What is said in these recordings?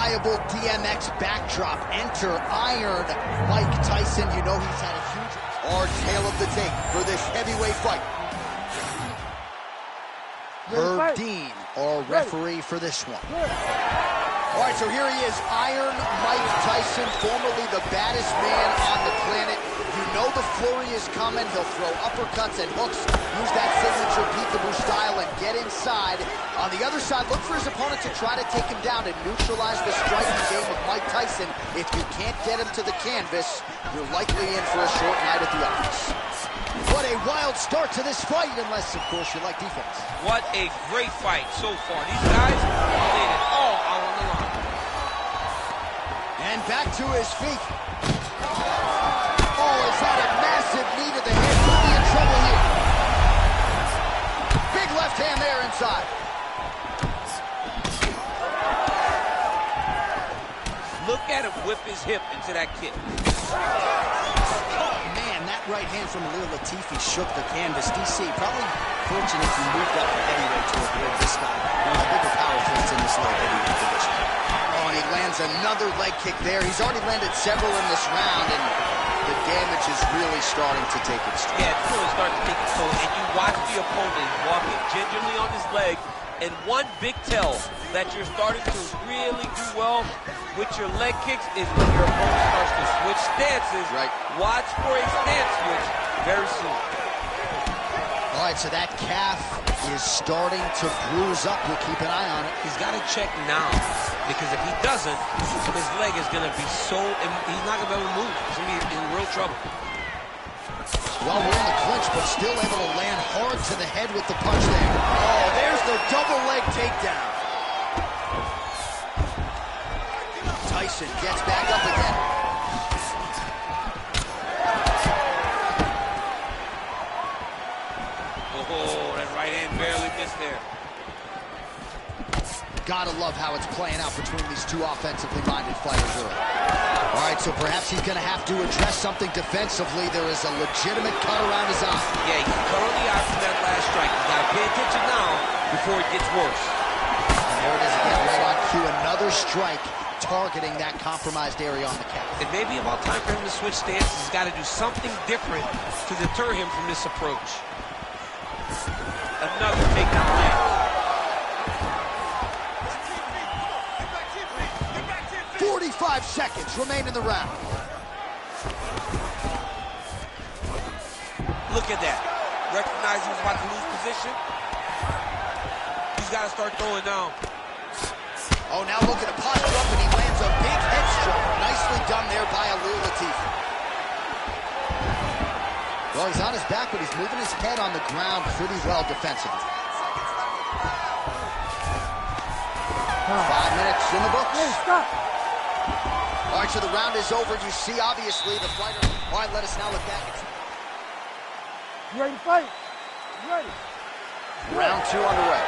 undeniable DMX backdrop. Enter Iron Mike Tyson. You know he's had a huge... Our tail of the tape for this heavyweight fight. Herb Dean, our referee for this one. All right, so here he is, Iron Mike Tyson, formerly the baddest man on the planet. You know the flurry is coming. He'll throw uppercuts and hooks, use that signature peekaboo style and get inside. On the other side, look for his opponent to try to take him down and neutralize the striking game of Mike Tyson. If you can't get him to the canvas, you're likely in for a short night at the office. What a wild start to this fight, unless, of course, you like defense. What a great fight so far. These guys are laying it all out on the line. And back to his feet. Oh, he's had a massive knee to the head. Could be in trouble here. Big left hand there inside. Look at him whip his hip into that kick. That right hand from Alir Latifi shook the canvas. DC, probably fortunate he moved up the heavyweight to avoid this guy. One of the bigger power threats in this light heavyweight division. Oh, and he lands another leg kick there. He's already landed several in this round, and the damage is really starting to take its toll. Yeah, it's really starting to take its toll. And you watch the opponent walking gingerly on his leg, and one big tell that you're starting to really do well with your leg kicks is when your opponent starts to switch stances. Right. Watch for a stance switch very soon. All right, so that calf is starting to bruise up. We'll keep an eye on it. He's got to check now, because if he doesn't, his leg is going to be so... He's not going to be able to move. He's going to be in real trouble. Well, we're in the clinch, but still able to land hard to the head with the punch there. Oh, there's the double leg takedown. Tyson gets back up again. Oh, that right hand barely missed there. Gotta love how it's playing out between these two offensively minded fighters early. All right, so perhaps he's gonna have to address something defensively. There is a legitimate cut around his eye. Yeah, he's currently out from that last strike. He's gotta pay attention now before it gets worse. And there it is again, right on cue. Another strike targeting that compromised area on the calf. It may be about time for him to switch stances. He's got to do something different to deter him from this approach. Another takedown there. 45 seconds remain in the round. Look at that. Recognize he was about to lose position. He's got to start throwing now. Oh, now look at a posture up, and he lands a big head stroke. Nicely done there by Alir Latifi. Well, he's on his back, but he's moving his head on the ground pretty well defensively. 5 minutes in the books. Hey, stop. All right, so the round is over. You see, obviously, the fighter... All right, let us now look back. You ready to fight? You ready? Round 2 underway.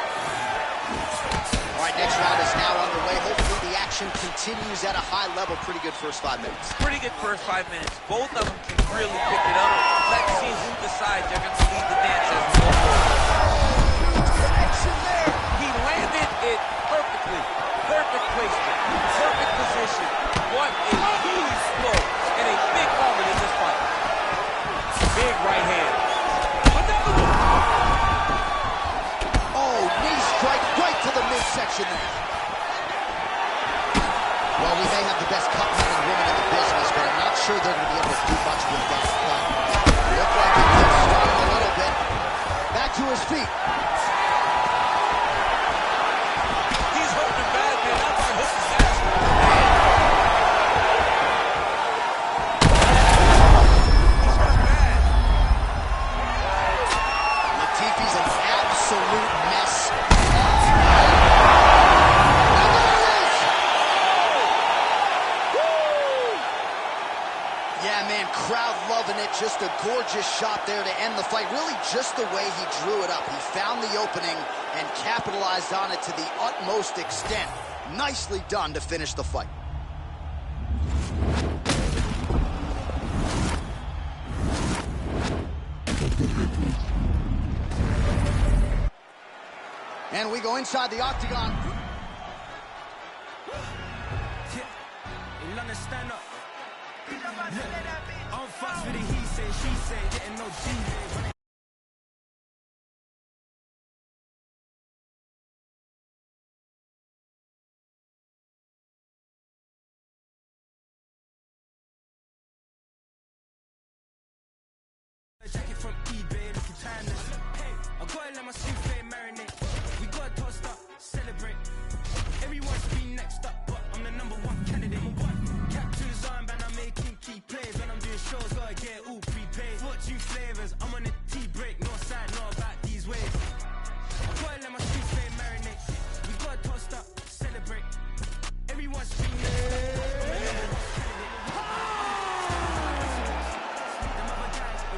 All right, next round is now underway. Hopefully the action continues at a high level. Pretty good first 5 minutes. Pretty good first 5 minutes. Both of them can really pick it up. Let's see who decides they're going to lead the dance as we go forward. Action there. He landed it perfectly. Perfect placement. Perfect position. What a huge blow and a big moment in this fight. Big right hand. Another one. Oh, knee strike right to the midsection there. Well, we may have the best cut-handed women in the business, but I'm not sure they're going to be able to do much with that cut. Looked like it did start a little bit. Back to his feet. He's hurting bad, man. That's why Hook is ass. He's hurt bad. Latifi's an absolute mess. Yeah, man, crowd loving it. Just a gorgeous shot there to end the fight. Really just the way he drew it up. He found the opening and capitalized on it to the utmost extent. Nicely done to finish the fight. And we go inside the octagon. to stand up. I'm fucks with it, he say, she say, getting no G. Jacket from eBay, looking timeless. Hey, I gotta let my sweet fame marinate. We gotta toast up, celebrate. Everyone's been next up, but I'm the #1 candidate. Captain's armband, I'm making key plays. When I'm doing shows, gotta get it all prepaid. Fortune flavors, I'm on a tea break. No side, no about these ways. I gotta let my sweet fame marinate. We gotta toast up, celebrate. Everyone's been next up, but I'm the #1 candidate.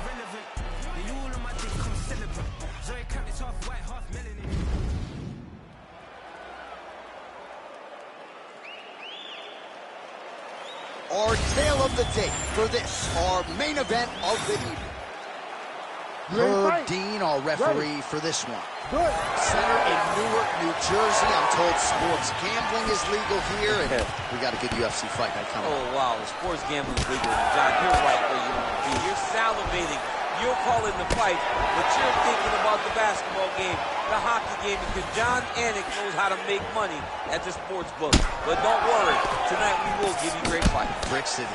Our tale of the day for this, our main event of the evening. Herb Dean, our referee for this one. Good. Center in Newark, New Jersey. I'm told sports gambling is legal here, and we got a good UFC fight night coming. Oh, wow, the sports gambling is legal. John, you're right where you want to be. You're salivating. You're calling the fight, but you're thinking about the basketball game, the hockey game, because John Anik knows how to make money at the sports book. But don't worry, tonight we will give you great fight. Brick City.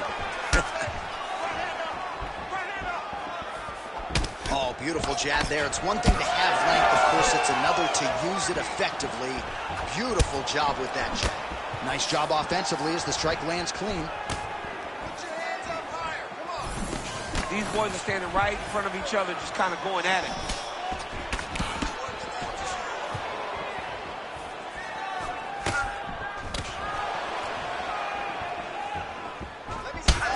Oh, beautiful jab there. It's one thing to have length, of course, it's another to use it effectively. Beautiful job with that jab. Nice job offensively as the strike lands clean. These boys are standing right in front of each other, just kind of going at it.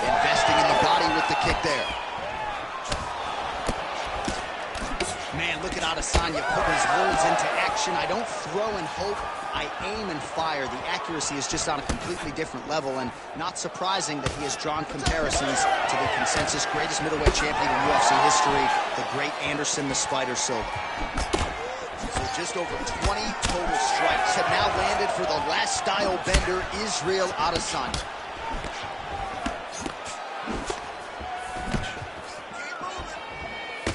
Investing in the body with the kick there. Man, look at Adesanya putting his words into action. I don't throw and hope, I aim and fire. The accuracy is just on a completely different level, and not surprising that he has drawn comparisons to the consensus greatest middleweight champion in UFC history, the great Anderson the Spider Silva. So just over 20 total strikes have now landed for the last style bender, Israel Adesanya.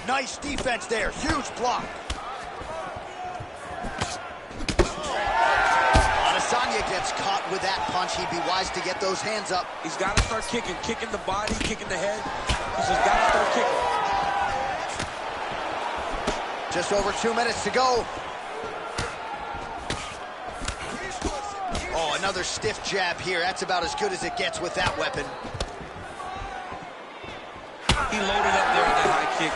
Nice defense there, huge block. Adesanya gets caught with that punch. He'd be wise to get those hands up. He's got to start kicking the body, kicking the head. He's just got to start kicking. Just over 2 minutes to go. Oh, another stiff jab here. That's about as good as it gets with that weapon. He loaded up there with that high kick.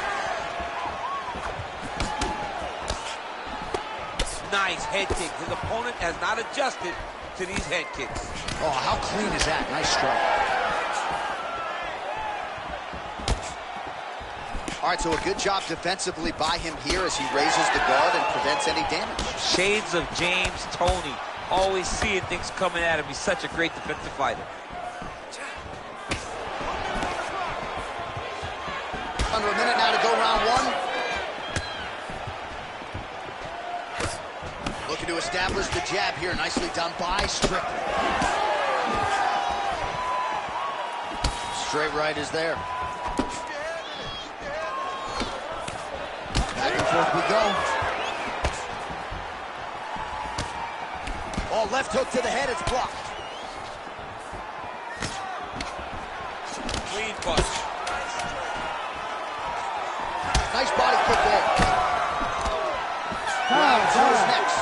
Nice head kick. His opponent has not adjusted to these head kicks. Oh, how clean is that? Nice strike. All right, so a good job defensively by him here as he raises the guard and prevents any damage. Shades of James Toney. Always seeing things coming at him. He's such a great defensive fighter. Under a minute now to go, round one. Looking to establish the jab here. Nicely done by Strickland. Straight right is there. Back and forth we go. Oh, left hook to the head. It's blocked. Clean punch. Nice body kick there. Round two is next.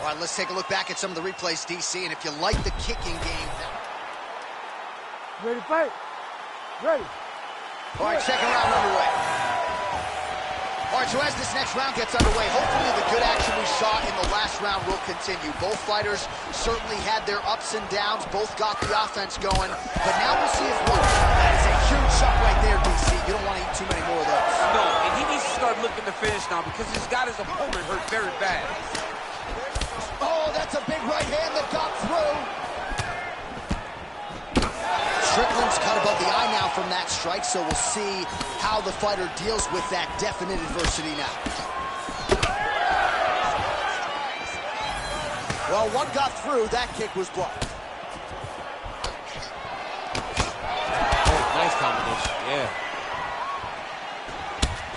All right, let's take a look back at some of the replays, DC, and if you like the kicking game... Ready to fight? Ready. All right, second round underway. All right, so as this next round gets underway, hopefully the good action we saw in the last round will continue. Both fighters certainly had their ups and downs. Both got the offense going. But now we'll see if one. That is a huge shot right there, DC. You don't want to eat too many more of those. No, and he needs to start looking to finish now because he's got his opponent hurt very bad. Oh, that's a big right hand that got through. Strickland's cut above the eye now from that strike, so we'll see how the fighter deals with that definite adversity now. Well, one got through. That kick was blocked. Oh, nice combination, yeah.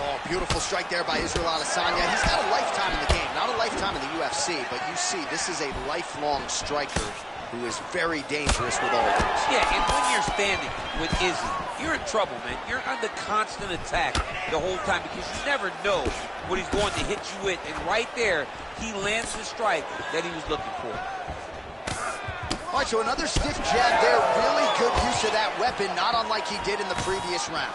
Oh, beautiful strike there by Israel Adesanya. He's got a lifetime in the game, not a lifetime in the UFC, but you see, this is a lifelong striker who is very dangerous with all those. Yeah, and when you're standing with Izzy, you're in trouble, man. You're under constant attack the whole time because you never know what he's going to hit you with. And right there, he lands the strike that he was looking for. All right, so another stiff jab there. Really good use of that weapon, not unlike he did in the previous round.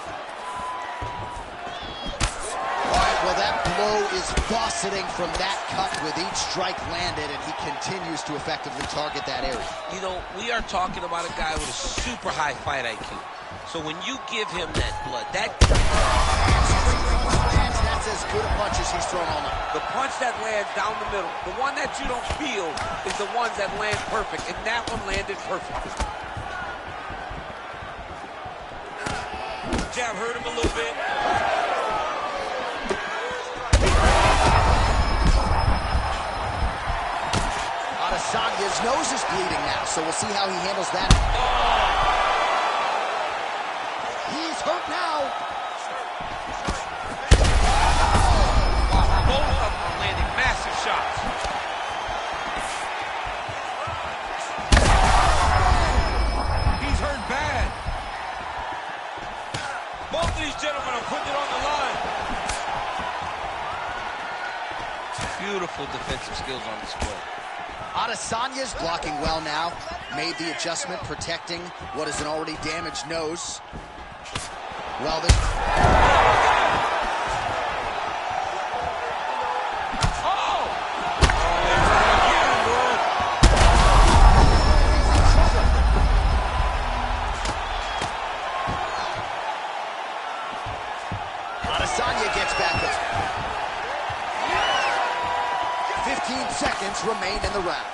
All right, well, that blow is fauceting from that cut with each strike landed, and he continues to effectively target that area. You know, we are talking about a guy with a super high fight IQ. So when you give him that blood, that... That's as good a punch as he's thrown all night. The punch that lands down the middle, the one that you don't feel is the ones that land perfect, and that one landed perfect. Jab hurt him a little bit. Adesanya's nose is bleeding now, so we'll see how he handles that. He's hurt now. Both of them are landing massive shots. He's hurt bad. Both of these gentlemen are putting it on the line. Beautiful defensive skills on display. Adesanya's blocking well now. Made the adjustment, protecting what is an already damaged nose. Well, this... Adesanya gets back up. 15 seconds remain in the round.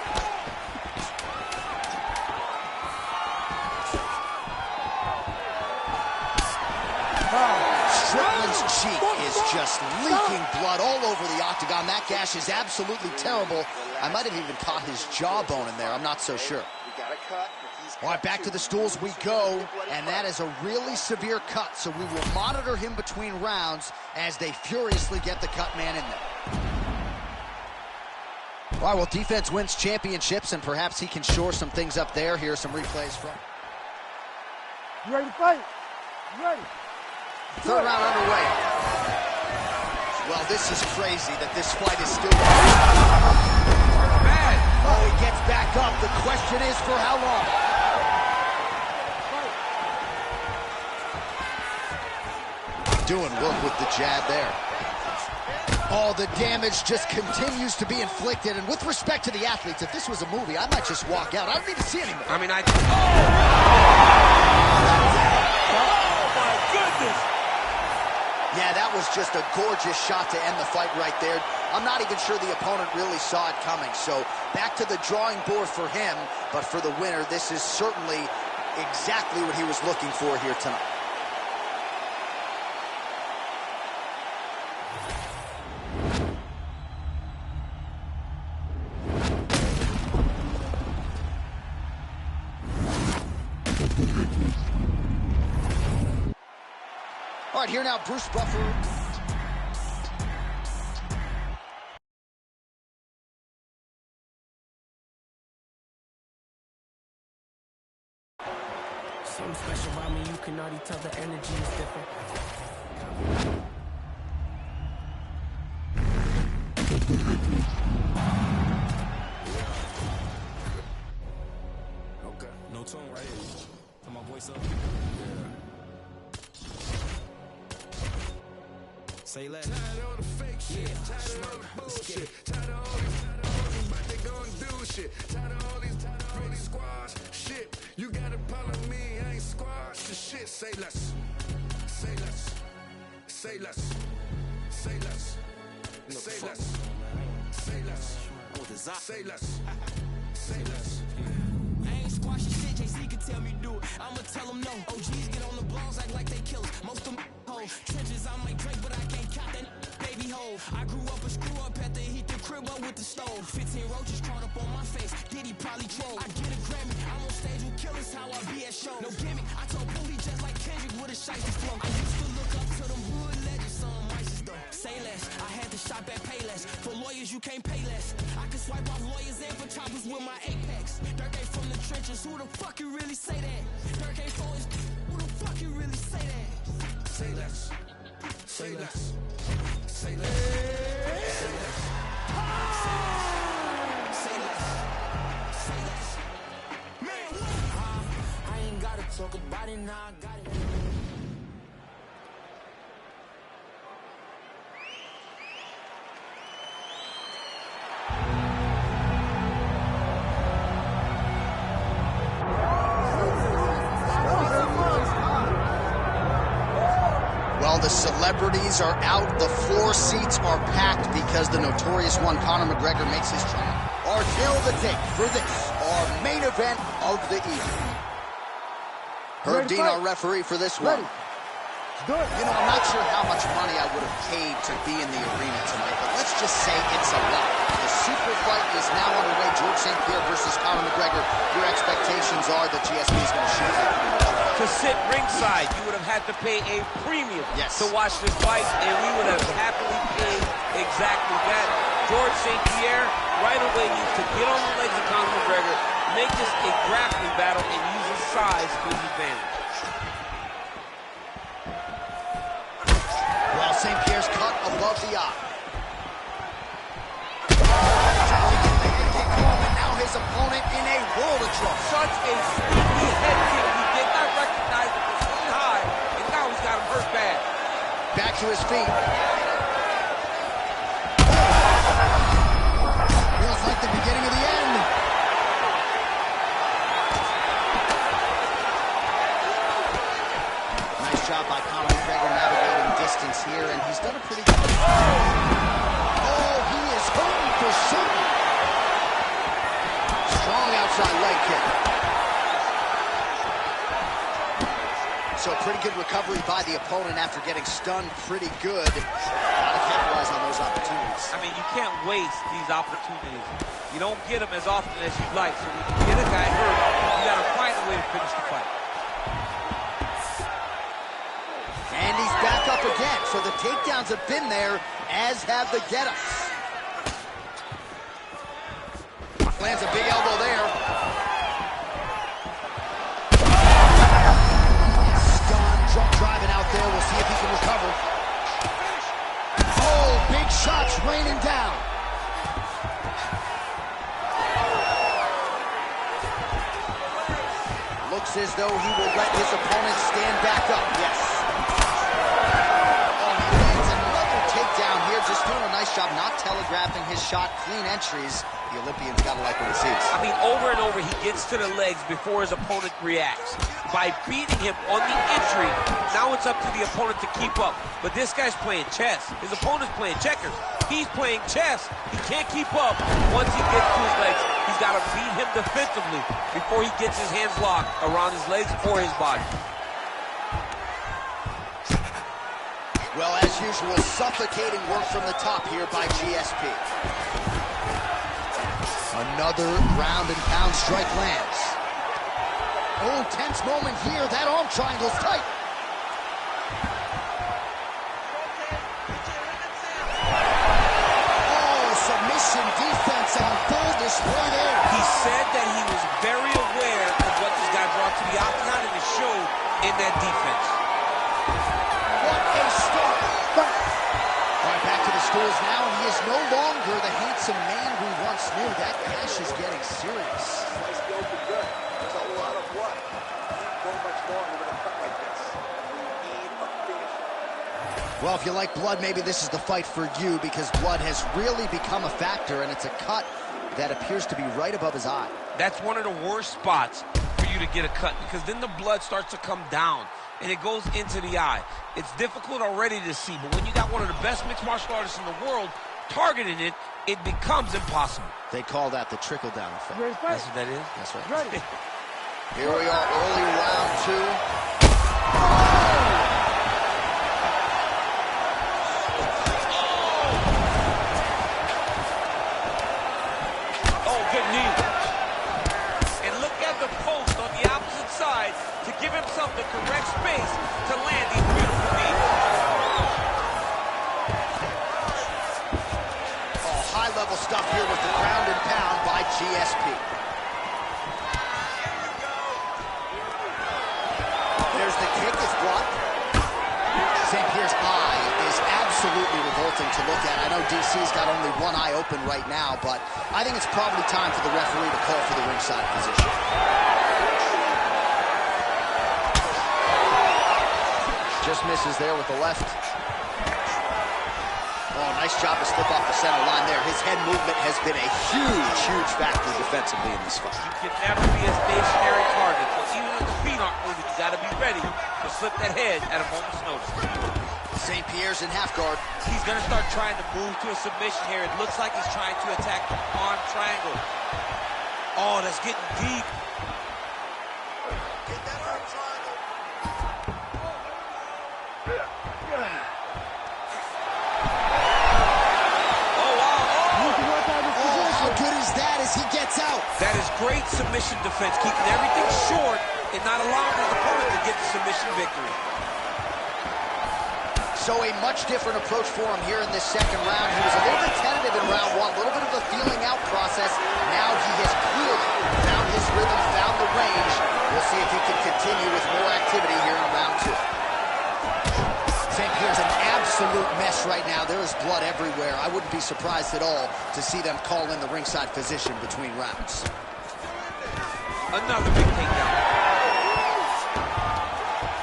Strickland's cheek is just leaking blood all over the octagon. That gash is absolutely terrible. I might have even caught his jawbone in there. I'm not so sure. All right, back to the stools we go, and that is a really severe cut, so we will monitor him between rounds as they furiously get the cut man in there. All right, well, defense wins championships, and perhaps he can shore some things up there. Here are some replays from. You ready to fight? You ready? Third round underway. Well, this is crazy that this fight is still... Bad. Oh, he gets back up. The question is for how long? Doing work with the jab there. Oh, the damage just continues to be inflicted. And with respect to the athletes, if this was a movie, I might just walk out. I don't need to see anymore. I mean, oh my goodness! Yeah, that was just a gorgeous shot to end the fight right there. I'm not even sure the opponent really saw it coming. So back to the drawing board for him. But for the winner, this is certainly exactly what he was looking for here tonight. All right, here now, Bruce Buffer. Something special about me, you can already tell the energy is different. Okay, no tone right here. Turn my voice up. Say less. Tired of all the fake shit. Tired of all the bullshit. Tired of all these but they gon' do shit. Tired of all these pretty squash shit. You gotta follow me, I ain't squash the shit. Say less. Say less. Say less. Say less. Say less. Say less. Say less. Say less. I ain't squashing shit, JC can tell me do it. I'ma tell them no. OGs get on the blogs, act like they killers. Most of them hoes. Trenches, I might drink, but I can't count that baby hole. I grew up a screw up at the heat. crib up with the stove. 15 roaches crawled up on my face. Diddy probably troll. I get a Grammy. I'm on stage with killers. How I be at shows. No gimmick. I told Booty just like Kendrick with a shiesty flow. I used to look up to them hood legends. Some righteous though. Say less. I had to shop at Payless. For lawyers, you can't pay less. I can swipe off lawyers and for choppers with my Apex. Dirk ain't from the trenches. Who the fuck you really say that? Dirk ain't for his. Who the fuck you really say that? Say less. Say less. Say less. Say less. Say less. Say less. Man, what? I ain't gotta talk about it now. I got it. Well, the celebrities are out. The floor seats are packed because the notorious one, Conor McGregor, makes his triumph. Our tale of the tape for this, our main event of the evening. Herb Dean, our referee for this one. Do it. You know, I'm not sure how much money I would have paid to be in the arena tonight, but let's just say it's a lot. The super fight is now underway. George St. Pierre versus Conor McGregor. Your expectations are that GSP is going to shoot it. To sit ringside, you would have had to pay a premium to watch this fight, and we would have happily paid exactly that. George St. Pierre right away needs to get on the legs of Conor McGregor, make this a grappling battle, and use his size to his advantage. Well, St. Pierre's cut above the eye. And now his opponent in a world of trouble. Such a sneaky head kick. He did not recognize it was swing high, and now he's got him hurt bad. Back to his feet. Feels like the beginning of the end. Nice job by Conor McGregor navigating distance here, and he's done a pretty good job. Oh, he is hurting for certain. Strong outside leg kick. So pretty good recovery by the opponent after getting stunned pretty good. Gotta capitalize on those opportunities. I mean, you can't waste these opportunities. You don't get them as often as you'd like. So when you get a guy hurt, you gotta find a way to finish the fight. And he's back up again. So the takedowns have been there, as have the get-ups. Lands a big elbow there. Drunk driving out there. We'll see if he can recover. Oh, big shots raining down. Looks as though he will let his opponent stand back up. Yes. Oh, he lands another takedown here. Just doing a nice job not telegraphing his shot. Clean entries. The Olympian's got to like what he sees. I mean, over and over, he gets to the legs before his opponent reacts. By beating him on the entry, now it's up to the opponent to keep up. But this guy's playing chess. His opponent's playing checkers. He's playing chess. He can't keep up. Once he gets to his legs, he's got to beat him defensively before he gets his hands locked around his legs or his body. Well, as usual, suffocating work from the top here by GSP. Another ground and pound strike lands. Oh, tense moment here. That arm triangle's tight. Oh, submission defense on full display there. He said that he was very aware of what this guy brought to the octagon, and it showed in that defense. What a start. All right, back to the stools now, and he is no longer the handsome man we once knew. That cash is getting serious. Well, if you like blood, maybe this is the fight for you, because blood has really become a factor, and it's a cut that appears to be right above his eye. That's one of the worst spots for you to get a cut, because then the blood starts to come down, and it goes into the eye. It's difficult already to see, but when you got one of the best mixed martial artists in the world targeting it, it becomes impossible. They call that the trickle-down effect. That's what that is? That's right. Ready. Here we are, early round two. absolutely revolting to look at. I know DC's got only one eye open right now, but I think it's probably time for the referee to call for the ringside position. Just misses there with the left. Oh, nice job to slip off the center line there. His head movement has been a huge, huge factor defensively in this fight. You can never be a stationary target. So even if the feet aren't moving, you got to be ready to slip that head at a moment's notice. St. Pierre's in half guard. He's going to start trying to move to a submission here. It looks like he's trying to attack the arm triangle. Oh, that's getting deep. Get that arm triangle. How good is that as he gets out? That is great submission defense, keeping everything short and not allowing his opponent to get the submission victory. So a much different approach for him here in this second round. He was a little bit tentative in round one, a little bit of a feeling out process. Now he has clearly found his rhythm, found the range. We'll see if he can continue with more activity here in round two. St. Pierre's an absolute mess right now. There is blood everywhere. I wouldn't be surprised at all to see them call in the ringside physician between rounds. Another big takedown.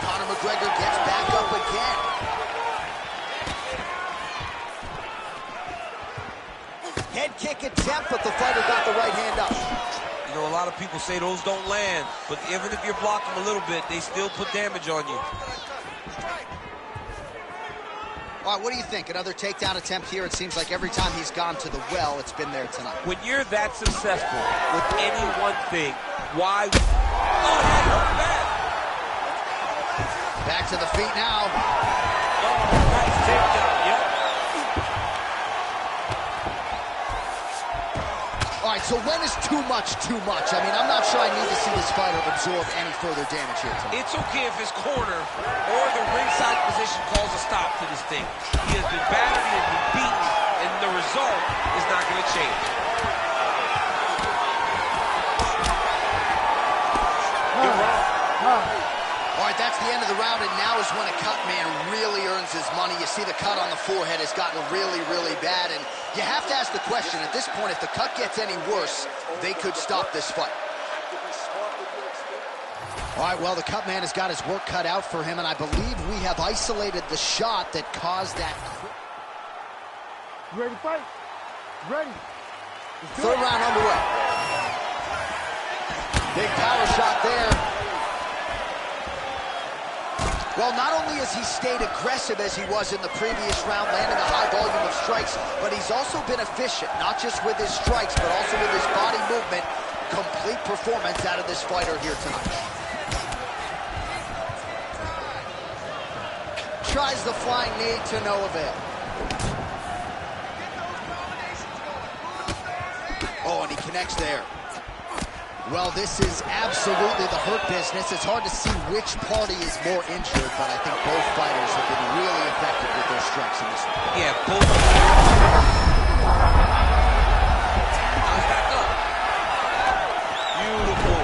Conor McGregor gets back up again. Head kick attempt, but the fighter got the right hand up. You know, a lot of people say those don't land, but even if you're blocking a little bit, they still put damage on you. All right, what do you think? Another takedown attempt here. It seems like every time he's gone to the well, it's been there tonight. When you're that successful with any one thing, why? Oh, that hurt bad. Back to the feet now. Oh, nice takedown, yep. All right, so when is too much too much? I mean, I'm not sure I need to see this fighter absorb any further damage here tonight. It's okay if his corner or the ringside position calls a stop to this thing. He has been battered, he has been beaten, and the result is not going to change. You're wrong. All right, that's the end of the round, and now is when a cut man really earns his money. You see the cut on the forehead has gotten really, really bad, and you have to ask the question, at this point, if the cut gets any worse, they could stop this fight. All right, well, the cut man has got his work cut out for him, and I believe we have isolated the shot that caused that. You ready to fight? Ready. Third round underway. Big power shot there. Well, not only has he stayed aggressive as he was in the previous round, landing a high volume of strikes, but he's also been efficient, not just with his strikes, but also with his body movement. Complete performance out of this fighter here tonight. Tries the flying knee to no avail. Oh, and he connects there. Well, this is absolutely the hurt business. It's hard to see which party is more injured, but I think both fighters have been really effective with their strikes in this one. Yeah, both. Now he's back up. Beautiful.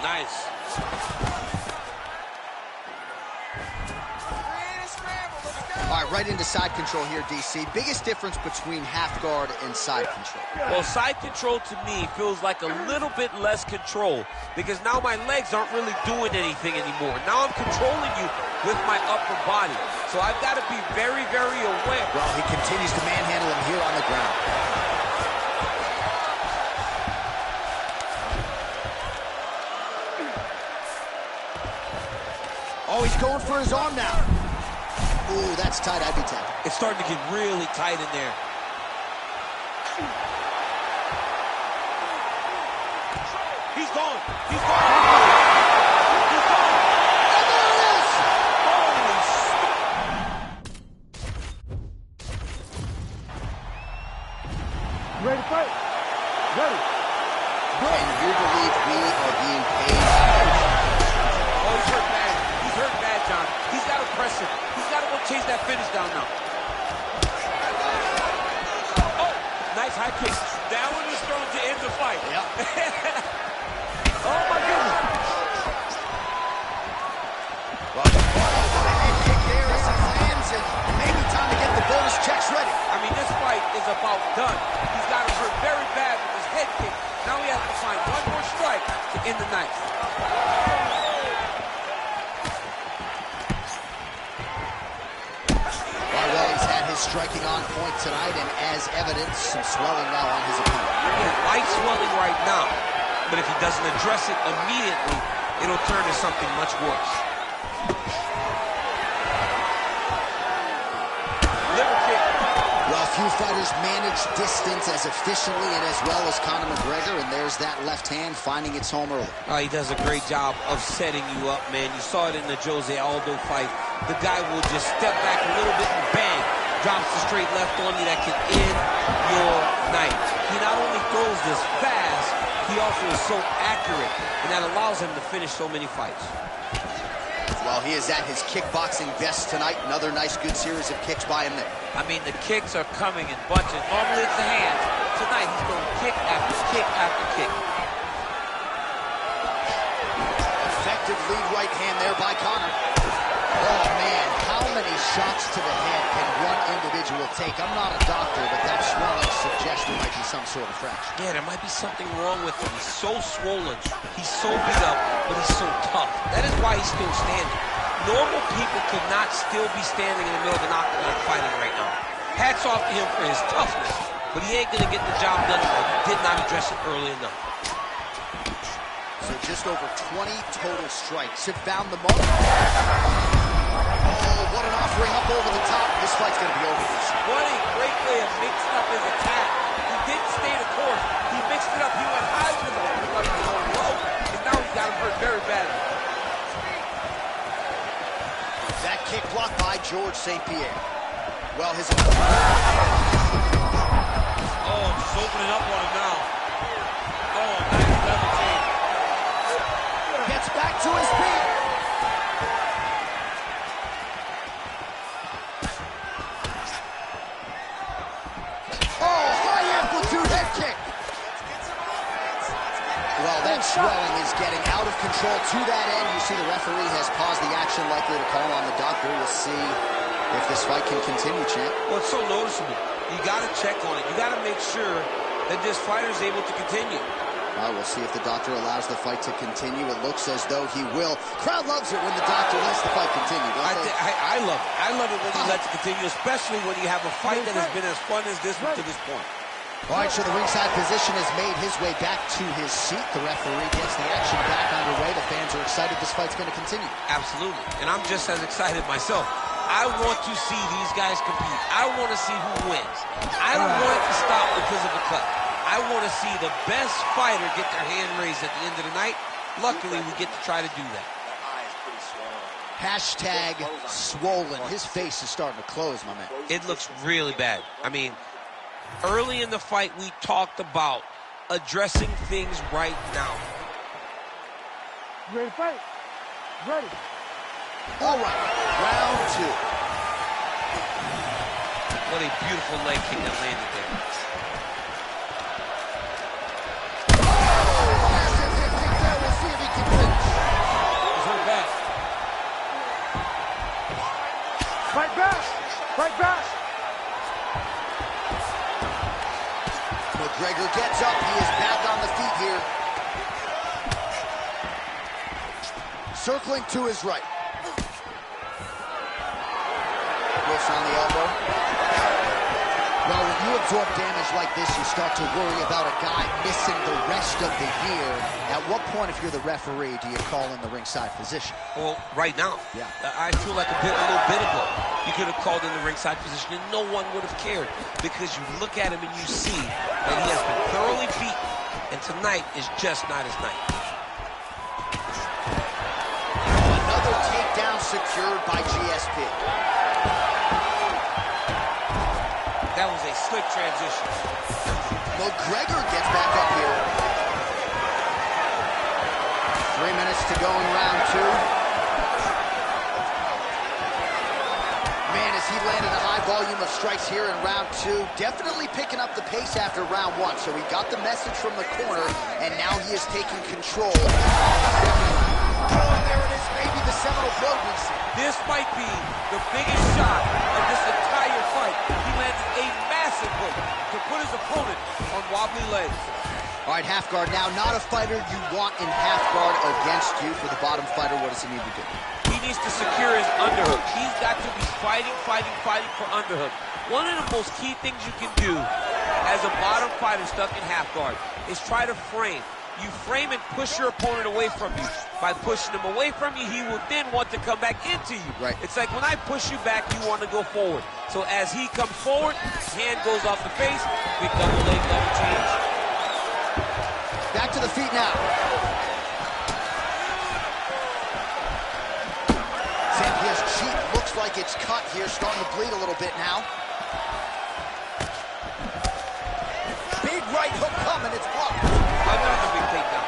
Nice. All right, right into side control here, DC. Biggest difference between half guard and side control? Well, side control to me feels like a little bit less control because now my legs aren't really doing anything anymore. Now I'm controlling you with my upper body. So I've got to be very, very aware. Well, he continues to manhandle him here on the ground. Oh, he's going for his arm now. Ooh, that's tight. I'd be tapped. It's starting to get really tight in there. He's gone. He's gone. He's gone. And there it is. Holy You ready to fight? Ready. And you believe we are being paid? Oh, he's hurt bad. He's hurt bad, John. He's got to press him. He's got to go chase that finish down now. Oh, nice high kick. That one was thrown to end the fight. Yep. Oh, my goodness. is striking on point tonight, and as evidence, some swelling now on his opponent. Yeah, light swelling right now, but if he doesn't address it immediately, it'll turn to something much worse. Liver kick. Well, few fighters manage distance as efficiently and as well as Conor McGregor, and there's that left hand finding its home early. He does a great job of setting you up, man. You saw it in the Jose Aldo fight. The guy will just step back a little bit and bang, drops the straight left on you that can end your night. He not only throws this fast, he also is so accurate, and that allows him to finish so many fights. Well, he is at his kickboxing best tonight. Another nice, good series of kicks by him there. I mean, the kicks are coming in bunches. Normally it's the hands. Tonight he's going kick after kick after kick. Effective lead right hand there by Conor. Oh, man, how many shots to the head can one individual take? I'm not a doctor, but that swelling suggests there might be some sort of fracture. Yeah, there might be something wrong with him. He's so swollen, he's so beat up, but he's so tough. That is why he's still standing. Normal people could not still be standing in the middle of an octagon fighting right now. Hats off to him for his toughness, but he ain't gonna get the job done if he did not address it early enough. So just over 20 total strikes have found the mark. Oh, what an offering up over the top. This fight's going to be over this. What a great way of mixing up his attack. He didn't stay the course. He mixed it up. He went high with him. He was going low, and now he's got him hurt very badly. That kick blocked by George St. Pierre. Well, his... Oh, just opening up on him now. Oh, nice level change. Gets back to his feet. Oh, high amplitude head kick. Well, that swelling is getting out of control to that end. You see the referee has paused the action, likely to call on the doctor. We'll see if this fight can continue, champ. Well, it's so noticeable. You got to check on it. You got to make sure that this fighter is able to continue. We'll see if the doctor allows the fight to continue. It looks as though he will. Crowd loves it when the doctor lets the fight continue. I love it. I love it when he lets it continue, especially when you have a fight that has been as fun as this one to this point. All right, so the ringside physician has made his way back to his seat. The referee gets the action back underway. The fans are excited this fight's going to continue. Absolutely, and I'm just as excited myself. I want to see these guys compete. I want to see who wins. I don't want it to stop because of a cut. I want to see the best fighter get their hand raised at the end of the night. Luckily, we get to try to do that. Hashtag swollen. His face is starting to close, my man. It looks really bad. I mean, early in the fight, we talked about addressing things right now. You ready to fight? Ready. All right, round two. What a beautiful leg kick that landed there. We'll see if he can finish. He's hurt bad. Fight back. Fight back. McGregor gets up. He is back on the feet here. Circling to his right. Whiffs on the elbow. Well, when you absorb damage like this, you start to worry about a guy missing the rest of the year. At what point, if you're the referee, do you call in the ringside physician? Well, right now, Yeah. I feel like a little bit ago, you could have called in the ringside physician and no one would have cared, because you look at him and you see that he has been thoroughly beaten, and tonight is just not his night. Another takedown secured by GSP. That was a slick transition. McGregor gets back up here. 3 minutes to go in round two. Man, as he landed a high volume of strikes here in round two, definitely picking up the pace after round one. So he got the message from the corner, and now he is taking control. Oh, there it is, maybe the seminal blow we see. This might be the biggest shot of this entire fight. He landed a massive hook to put his opponent on wobbly legs. All right, half guard now. Not a fighter you want in half guard against you. For the bottom fighter, what does he need to do? He needs to secure his underhook. He's got to be fighting for underhook. One of the most key things you can do as a bottom fighter stuck in half guard is try to frame. You frame and push your opponent away from you. By pushing him away from you, he will then want to come back into you. Right. It's like when I push you back, you want to go forward. So as he comes forward, hand goes off the face, big double leg, double change. Back to the feet now. Zampia's cheek looks like it's cut here, starting to bleed a little bit now. Big right hook coming, it's blocked. Another big takedown.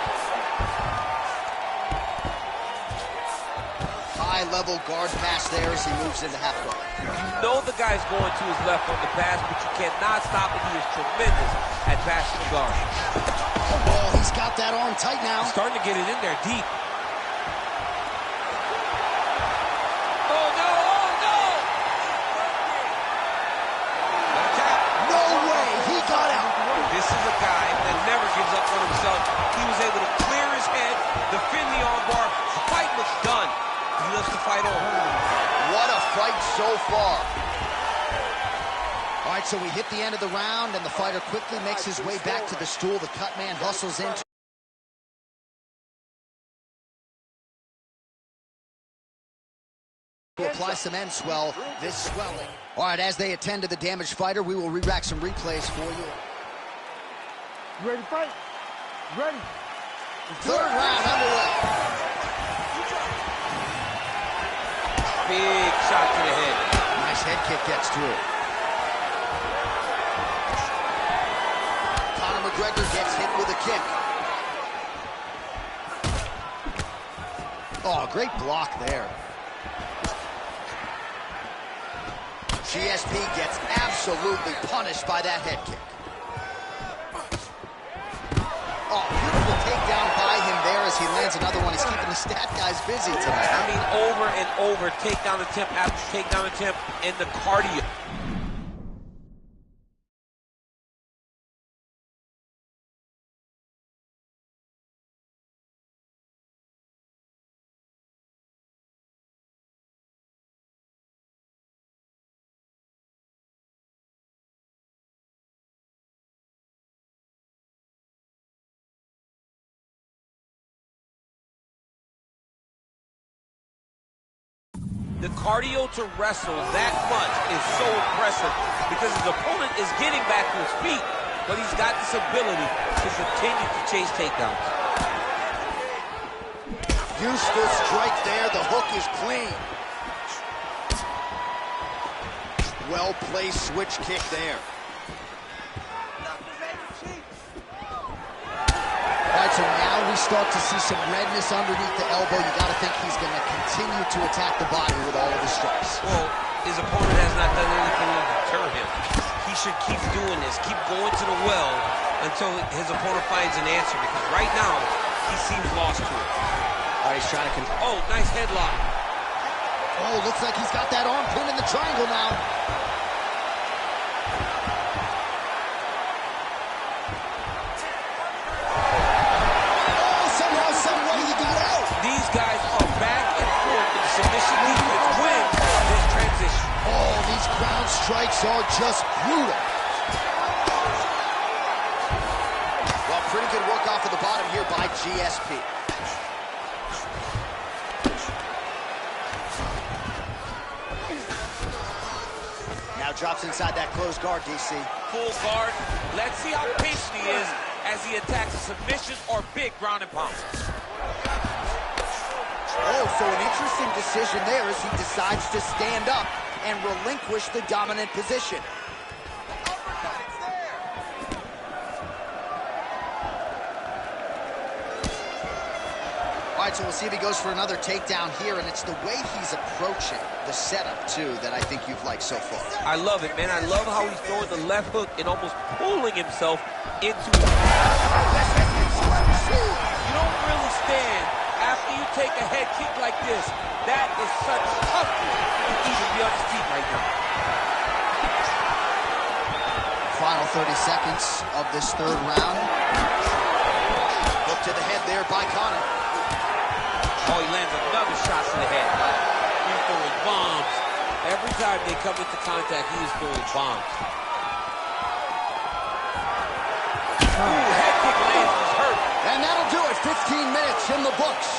High-level guard pass there as he moves into half guard. You know the guy's going to his left on the pass, but you cannot stop it. He is tremendous at passing the guard. Oh, he's got that arm tight now. He's starting to get it in there deep. Oh, no! Oh, no! No way, he got out. This is a guy that never gives up on himself. He was able to clear his head, defend the armbar. The fight was done. He loves to fight on. What a fight so far. All right, so we hit the end of the round, and the fighter quickly makes his way back to the stool. The cut man hustles in to apply some end swell, this swelling. All right, as they attend to the damaged fighter, we will re-rack some replays for you. You ready to fight? Ready. Third round underway. Big shot to the head. Nice head kick gets through. Conor McGregor gets hit with a kick. Oh, great block there. GSP gets absolutely punished by that head kick. Oh, beautiful takedown by him there as he lands another one. He's keeping the stat guys busy tonight. I mean, over and over, takedown attempt after takedown attempt, and the cardio. The cardio to wrestle that much is so impressive because his opponent is getting back to his feet, but he's got this ability to continue to chase takedowns. Useful strike there. The hook is clean. Well-placed switch kick there. All right, so now we start to see some redness underneath the elbow. You got to think he's going to continue to attack the body with all of his strikes. Well, his opponent has not done anything to deter him. He should keep doing this, keep going to the well until his opponent finds an answer, because right now, he seems lost to it. All right, he's trying to... Oh, nice headlock. Oh, looks like he's got that arm pinned in the triangle now. These guys are back and forth in the submission defense wins this transition. Oh, these ground strikes are just brutal. Well, pretty good work off of the bottom here by GSP. Now drops inside that closed guard, DC. Full guard. Let's see how patient he is as he attacks a submission or big ground and pound. Oh, so an interesting decision there as he decides to stand up and relinquish the dominant position. All right, so we'll see if he goes for another takedown here, and it's the way he's approaching the setup, too, that I think you've liked so far. I love it, man. I love how he's throwing the left hook and almost pulling himself into it. You don't really stand after you take a head kick like this. That is such toughness to even be on his feet right now. Final 30 seconds of this third round. Hook to the head there by Conor. Oh, he lands another shot to the head. He's throwing bombs. Every time they come into contact, he is throwing bombs. Ooh, head kick lands, he's hurt. And that'll do it. 15 minutes in the books.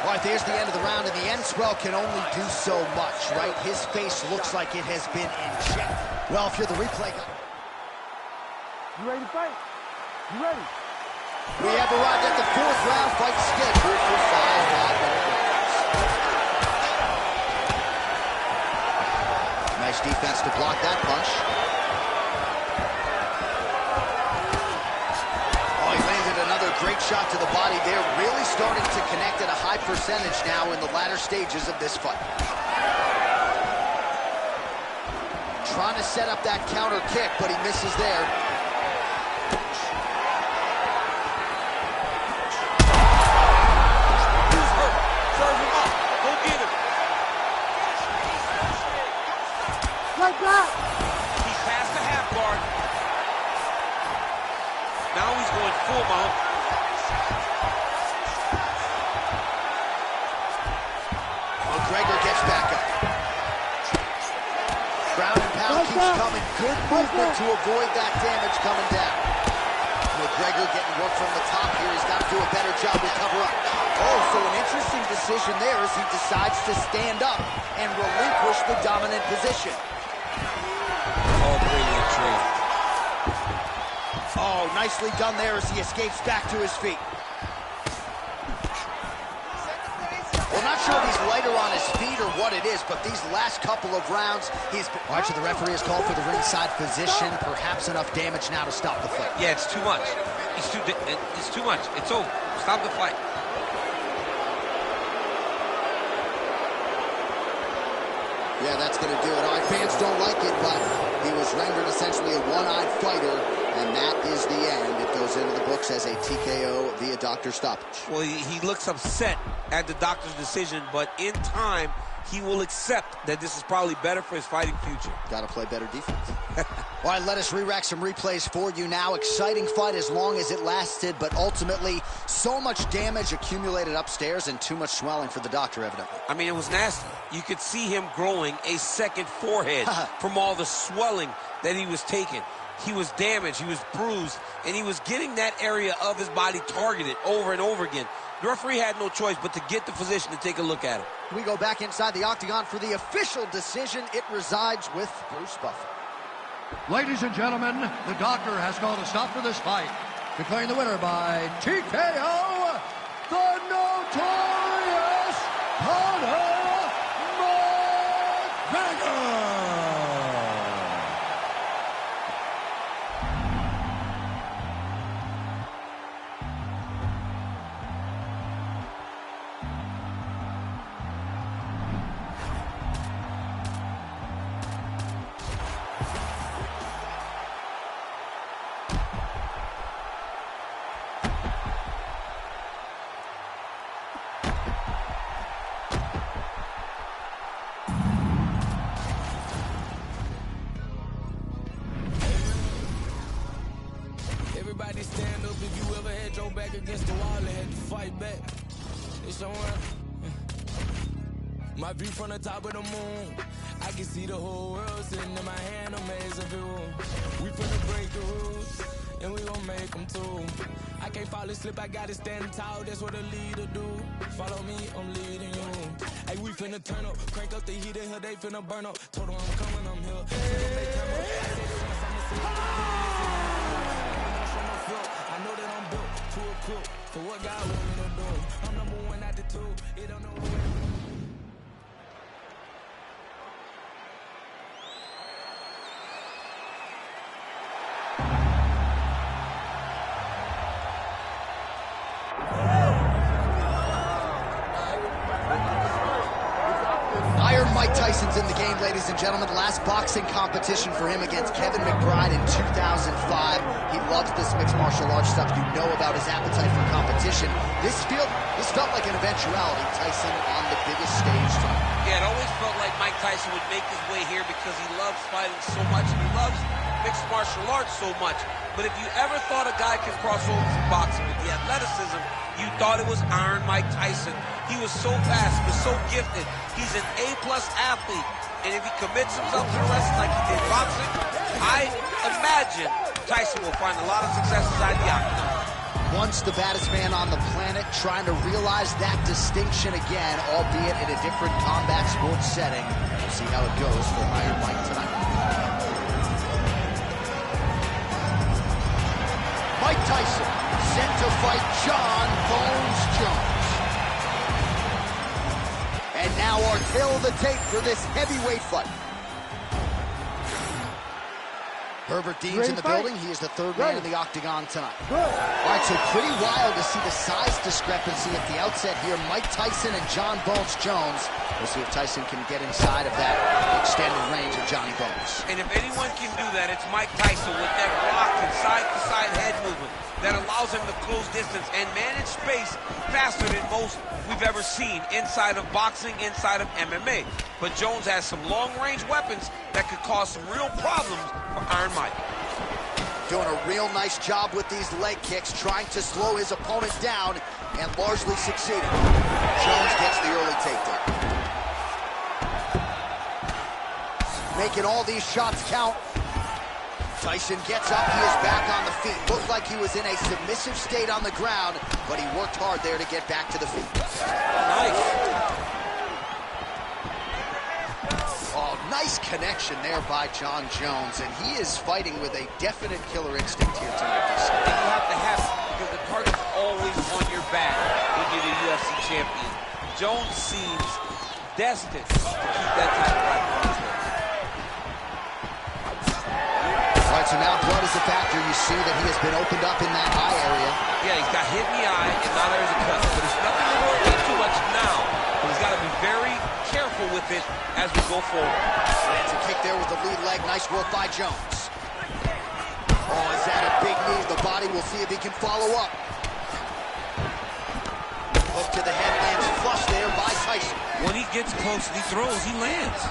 All right, there's the end of the round, and the end swell can only do so much, right? His face looks like it has been injected. Well, if you're the replay guy... You ready to fight? You ready? We have arrived at the 4th round fight scheduled for 5 minutes. Nice defense to block that punch. Oh, he landed another great shot to the body there. Really starting to connect at a high percentage now in the latter stages of this fight. Trying to set up that counter kick, but he misses there. Like that. He passed the half guard. Now he's going full mount. McGregor gets back up. Ground and pound keeps coming. Good movement to avoid that damage coming down. McGregor getting work from the top here. He's got to do a better job to cover up. Oh, so an interesting decision there as he decides to stand up and relinquish the dominant position. Oh, brilliant tree. Oh, nicely done there as he escapes back to his feet. Well, not sure if he's lighter on his feet or what it is, but these last couple of rounds, he's... Watch, the referee has called for the ringside position. Perhaps enough damage now to stop the fight. Yeah, it's too much. It's too much. It's over. Stop the fight. Yeah, that's going to do it. Our fans don't like it, but he was rendered essentially a one-eyed fighter, and that is the end. It goes into the books as a TKO via doctor stoppage. Well, he looks upset at the doctor's decision, but in time, he will accept that this is probably better for his fighting future. Got to play better defense. All right, let us re-rack some replays for you now. Exciting fight as long as it lasted, but ultimately, so much damage accumulated upstairs and too much swelling for the doctor, evidently. I mean, it was nasty. You could see him growing a second forehead from all the swelling that he was taking. He was damaged, he was bruised, and he was getting that area of his body targeted over and over again. The referee had no choice but to get the physician to take a look at him. We go back inside the octagon for the official decision. It resides with Bruce Buffer. Ladies and gentlemen, the doctor has called a stop to this fight, declaring the winner by TKO, the notorious Conor McGregor. Everybody stand up if you ever had your back against the wall and had to fight back. It's your one. My view from the top of the moon, I can see the whole world sitting in my hand, amazed of you. We finna break the rules, and we gon' make them too. I can't fall asleep, I gotta stand tall, that's what a leader do. Follow me, I'm leading you. Hey, we finna turn up, crank up the heat in here, they finna burn up. Told them I'm coming, I'm here. I know that I'm built to a cook for what God want me to do. I'm number one at the two. It don't know who. Iron Mike Tyson's in the game, ladies and gentlemen. Last boxing competition for him against Kevin McBride in 2005. He loves this mixed martial arts stuff. You know about his appetite for competition. This felt like an eventuality. Tyson on the biggest stage tonight. Yeah, it always felt like Mike Tyson would make his way here because he loves fighting so much. He loves mixed martial arts so much. But if you ever thought a guy could cross over from boxing with the athleticism, you thought it was Iron Mike Tyson. He was so fast, he was so gifted. He's an A-plus athlete. And if he commits himself to the wrestling like he did boxing, I imagine Tyson will find a lot of success inside the octagon. Once the baddest man on the planet, trying to realize that distinction again, albeit in a different combat sports setting. We'll see how it goes for Iron Mike tonight. Mike Tyson, sent to fight John Bones Jones. And now our tail of the tape for this heavyweight fight. Herbert Dean's in the building. He is the third man in the octagon tonight. Good. All right, so pretty wild to see the size discrepancy at the outset here. Mike Tyson and John Bones Jones. We'll see if Tyson can get inside of that extended range of Johnny Bones. And if anyone can do that, it's Mike Tyson with that rock and side-to-side head movement that allows him to close distance and manage space faster than most we've ever seen inside of boxing, inside of MMA. But Jones has some long-range weapons that could cause some real problems for Iron Mike. Doing a real nice job with these leg kicks, trying to slow his opponent down and largely succeeding. Jones gets the early takedown. Making all these shots count. Tyson gets up, he is back on the feet. Looked like he was in a submissive state on the ground, but he worked hard there to get back to the feet. Nice. Oh, nice connection there by John Jones, and he is fighting with a definite killer instinct here tonight. And you have to have it, because the target's always on your back when you're the UFC champion. Jones seems destined to keep that title right on his head. All right, so now blood is a factor. You see that he has been opened up in that eye area. Yeah, he's got hit in the eye, and now there's a cut. But it's nothing to worry about too much now. But he's got to be very careful with it as we go forward. Lands a kick there with the lead leg. Nice work by Jones. Oh, is that a big knee to the body? We'll see if he can follow up. Hook to the head, lands flush there by Tyson. When he gets close and he throws, he lands.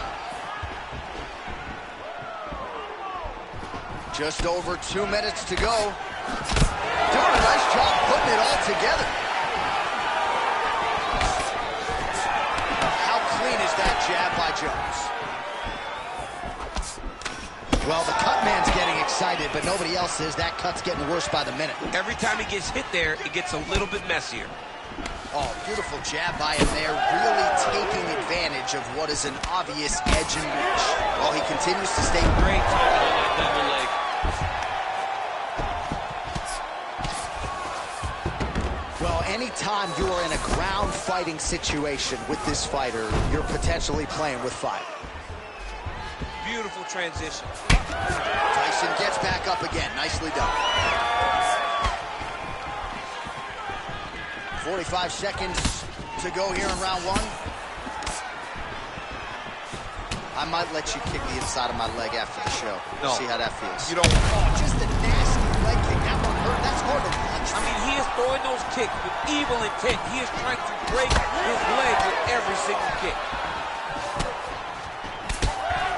Just over 2 minutes to go. Doing a nice job putting it all together. How clean is that jab by Jones? Well, the cut man's getting excited, but nobody else is. That cut's getting worse by the minute. Every time he gets hit there, it gets a little bit messier. Oh, beautiful jab by him there, really taking advantage of what is an obvious edge and reach. While he continues to stay Great timing on that double leg. Well, anytime you are in a ground fighting situation with this fighter, you're potentially playing with fire. Beautiful transition. Tyson gets back up again. Nicely done. 45 seconds to go here in round one. I might let you kick the inside of my leg after the show. No. See how that feels. You don't. Oh, just a nasty leg kick. That one hurt. That's hard to watch. I mean, he is throwing those kicks with evil intent. He is trying to break his leg with every single kick.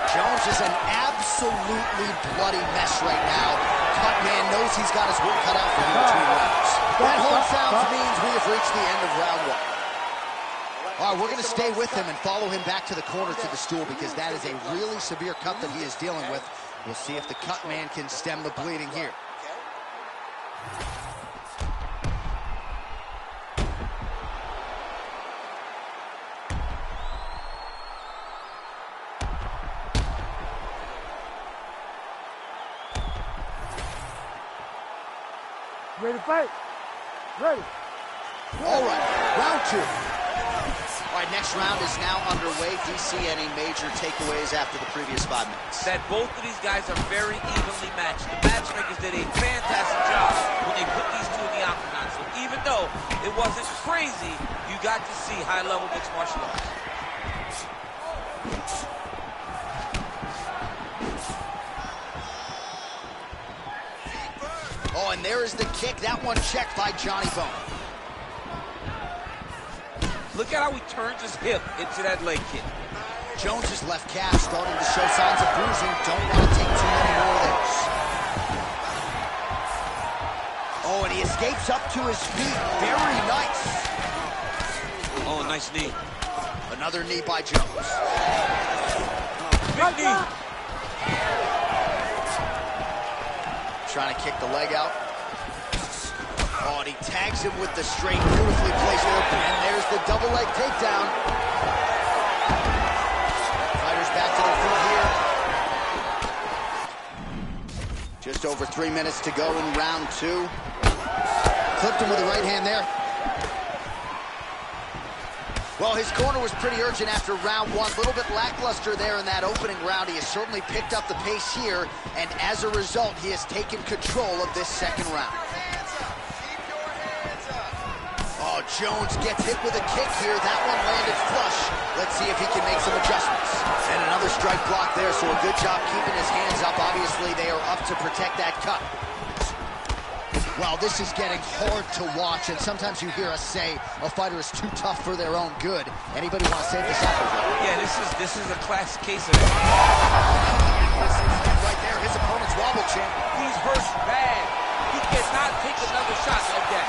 Jones is an absolutely bloody mess right now. Cut man knows he's got his work cut out for him between rounds. That horn sounds means we have reached the end of round one. All right, we're going to stay with him and follow him back to the corner to the stool because that is a really severe cut that he is dealing with. We'll see if the cut man can stem the bleeding here. Ready to fight? Ready. All right, round two. All right, next round is now underway. DC, any major takeaways after the previous 5 minutes? That both of these guys are very evenly matched. The matchmakers did a fantastic job when they put these two in the octagon. So even though it wasn't crazy, you got to see high-level mixed martial arts. Oh, and there is the kick. That one checked by Johnny Bone. Look at how he turns his hip into that leg kick. Jones's left calf starting to show signs of bruising. Don't want to take too many more of those. Oh, and he escapes up to his feet. Very nice. Oh, Nice knee. Another knee by Jones. Big knee. Trying to kick the leg out. Oh, and he tags him with the straight, beautifully placed open. And there's the double leg takedown. Fighters back to their feet here. Just over 3 minutes to go in round 2. Clipped him with the right hand there. Well, his corner was pretty urgent after round 1. A little bit lackluster there in that opening round. He has certainly picked up the pace here, and as a result, he has taken control of this second round. Oh, Jones gets hit with a kick here. That one landed flush. Let's see if he can make some adjustments. And another strike block there, so a good job keeping his hands up. Obviously, they are up to protect that cut. Well, this is getting hard to watch, and sometimes you hear us say a fighter is too tough for their own good. Anybody want to save this up? Yeah, this is a classic case of it. Right there, his opponent's wobble champ. He's hurt bad. He cannot take another shot like that.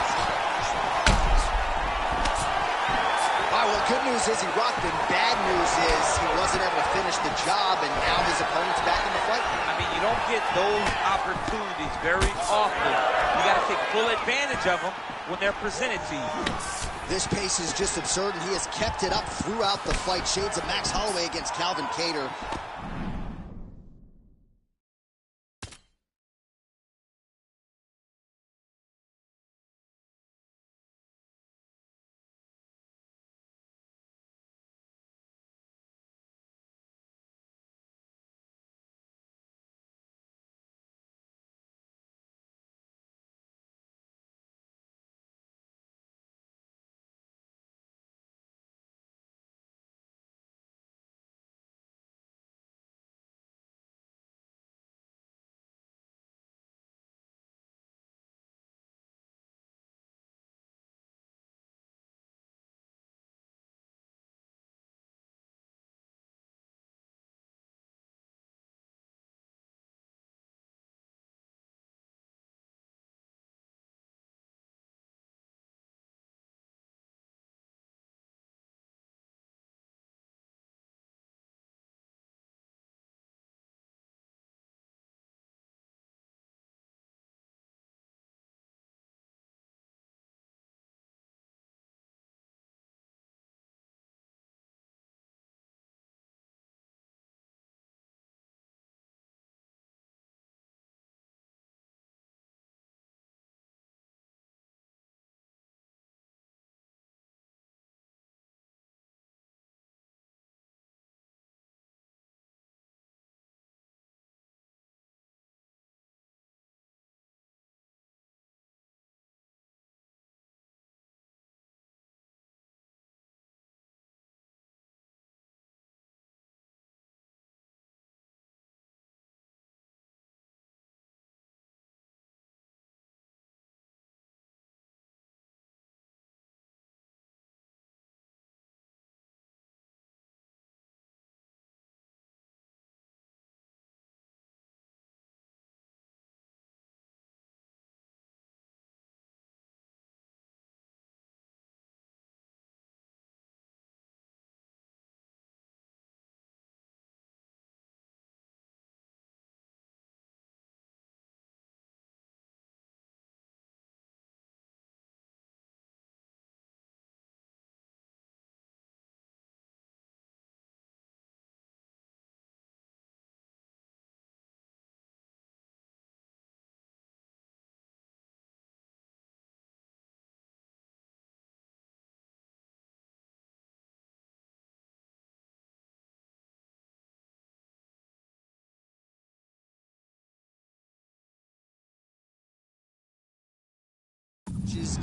All right, well, good news is he rocked him. Bad news is he wasn't able to finish the job, and now his opponent's back in the fight. I mean, you don't get those opportunities very often. You got to take full advantage of them when they're presented to you. This pace is just absurd, and he has kept it up throughout the fight. Shades of Max Holloway against Calvin Kattar.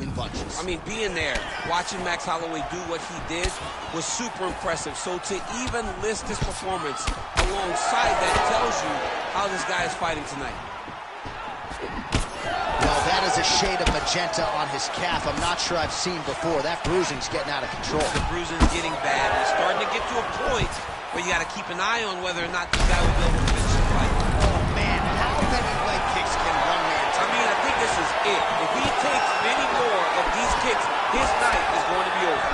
In bunches. I mean, being there, watching Max Holloway do what he did was super impressive. So to even list this performance alongside that tells you how this guy is fighting tonight. Well, that is a shade of magenta on his calf. I'm not sure I've seen before. That bruising's getting out of control. The bruising's getting bad. It's starting to get to a point where you got to keep an eye on whether or not this guy will be able to finish the fight. Oh, man, how many leg kicks can one man take? I mean, I think this is it. If he takes many more of these kicks, his night is going to be over.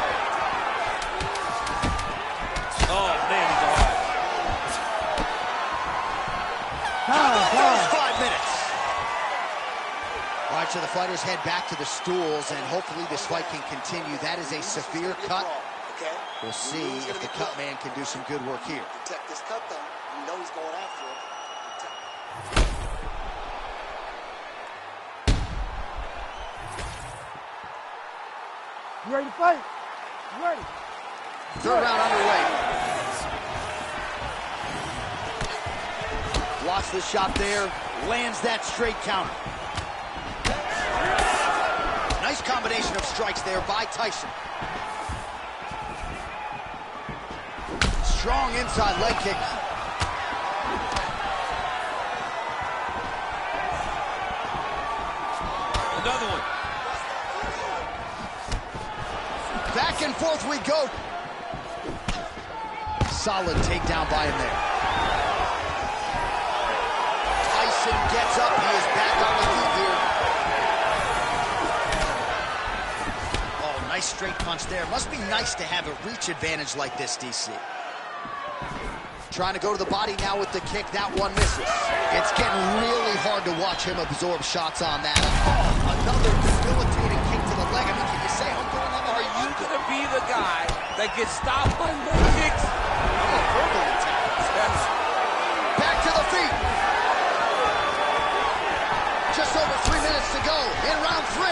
fighters head back to the stools, and hopefully this fight can continue. That is a severe cut. We'll see if the cut man can do some good work here. Protect this cut, though. You know he's going after it. You ready to fight? You ready? Third round underway. Blocks the shot there, lands that straight counter. Nice combination of strikes there by Tyson. Strong inside leg kick. Another one. Back and forth we go. Solid takedown by him there. Tyson gets up. He is back on the feet here. Oh, nice straight punch there. Must be nice to have a reach advantage like this, DC. Trying to go to the body now with the kick. That one misses. It's getting really hard to watch him absorb shots on that. Oh, another debilitating kick to the leg. I mean, can you say, Are you going to be the guy that gets stopped on leg kicks? I'm a verbal attack. Back to the feet. Just over 3 minutes to go in round 3.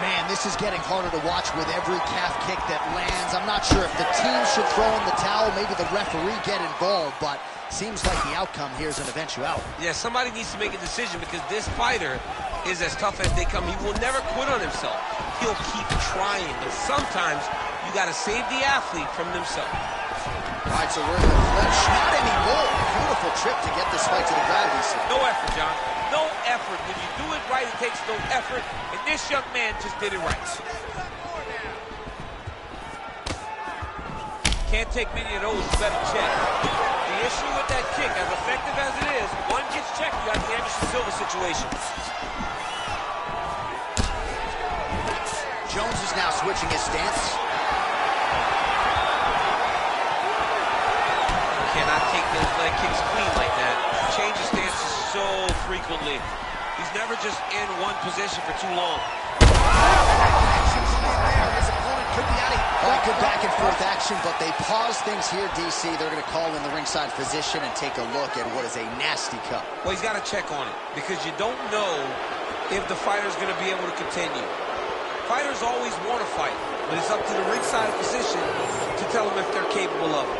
Man, this is getting harder to watch with every calf kick that lands. I'm not sure if the team should throw in the towel, maybe the referee get involved, but seems like the outcome here is an eventuality. Yeah, somebody needs to make a decision because this fighter is as tough as they come. He will never quit on himself. He'll keep trying, but sometimes you got to save the athlete from themselves. All right, so we're in the flinch. Not anymore. Beautiful trip to get this fight to the ground, DC. No effort, John. No effort. When you do it right, it takes no effort, and this young man just did it right. Can't take many of those. You better check. The issue with that kick, as effective as it is, one gets checked, you got the Anderson Silva situation. Jones is now switching his stance. Cannot take those leg kicks clean like that. Changes stances so frequently. He's never just in one position for too long. His opponent could be out of here. Oh, good back and forth action, but they pause things here, DC. They're going to call in the ringside physician and take a look at what is a nasty cut. Well, he's got to check on it because you don't know if the fighter's going to be able to continue. Fighters always want to fight, but it's up to the ringside physician to tell them if they're capable of it.